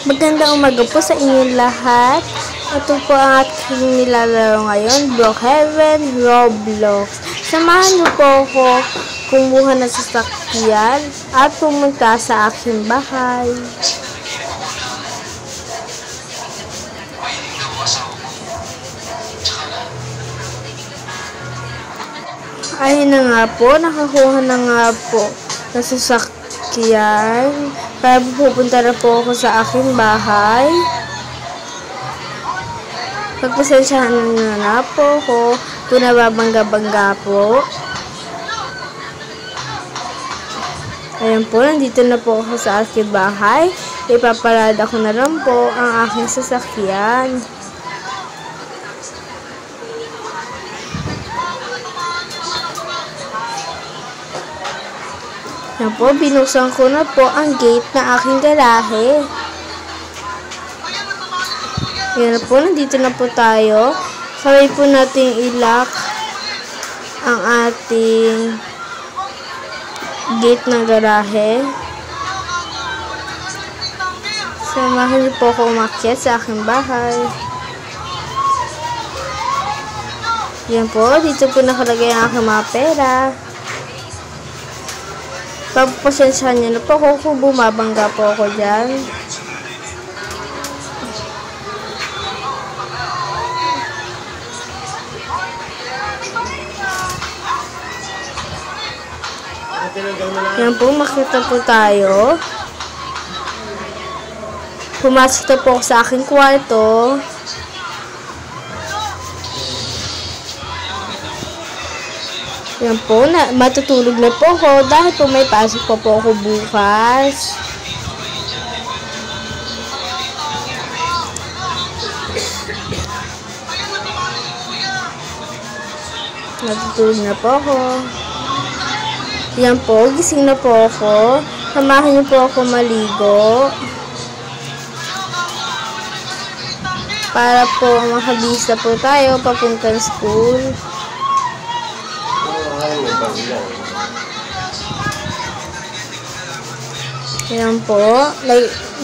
Magandang umaga po sa inyong lahat. Ito po ang ating nilalaro ngayon, Brookhaven Roblox. Samahan niyo po ako kumuha ng sasakyan at pumunta sa aking bahay. Ayun na nga po, nakakuha na nga po ng sasakyan. Kaya pupunta na po ako sa aking bahay. Pagpasensyahan na po ako kung nababangga-bangga po. Ayan po, nandito na po ako sa aking bahay. Ipaparada ko na lang po ang aking sasakyan. Yan po, binuksan ko na po ang gate ng aking garahe. Yan po, nandito na po tayo. Sabay po natin i-lock ang ating gate ng garahe. Samahan niyo po ako umakyat sa aking bahay. Yan po, dito po nakalagay ang aking mga pera. Pagpasensyahan niyo na po ako kung bumabangga po ako dyan. Yan po, makita po tayo. Pumasok na po ako sa aking kwarto. Yan po, matutulog na po ako dahil po may pasok po ako bukas. Matutulog na po ako. Yan po, gising na po ako. Samahan niyo po ako maligo. Para po makabisa po tayo papuntang school. Yan po.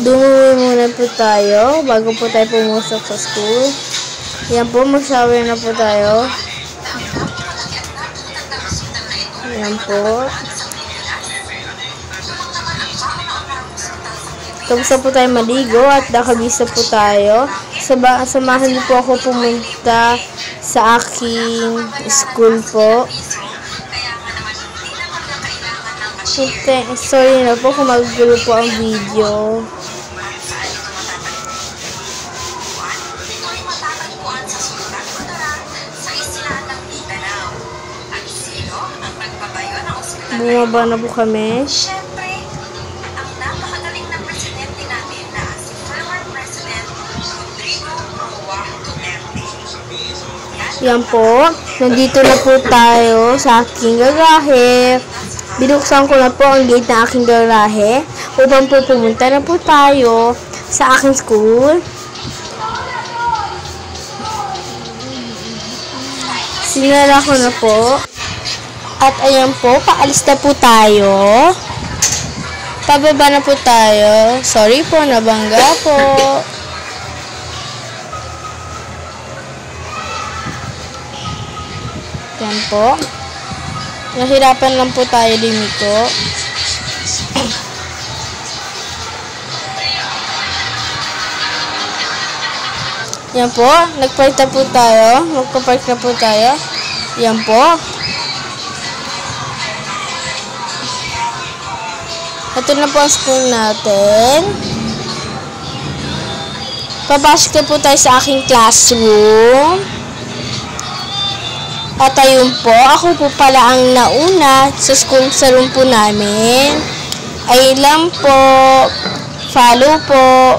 Dumumi muna po tayo bago po tayo pumusok sa school. Yan po, mag-shower na po tayo. Yan po. Tapos na po tayo maligo at nakabisa po tayo. Samahan niyo po ako pumunta sa aking school po. Sorry na po kung magugulo po ang video. Bumaba na po kami. Siyempre, ang napakagaling na presidente natin na si former President Rodrigo Roa Duterte. Yan po, nandito na po tayo sa aking garahe. Binuksan ko na po ang gate ng aking garahe upang po pumunta na po tayo sa aking school. Sinara ko na po. At ayan po, paalis na po tayo. Pababa na po tayo. Sorry po, nabangga po. Yan po. Nahirapan lang po tayo dito. Yan po, nagpark na po tayo. Magpapark na po tayo. Yan po. Ito na po ang school natin. Papasok na po tayo sa aking classroom. At ayun po, ako po pala ang nauna sa school sa room po namin. Ayun lang po. Follow po.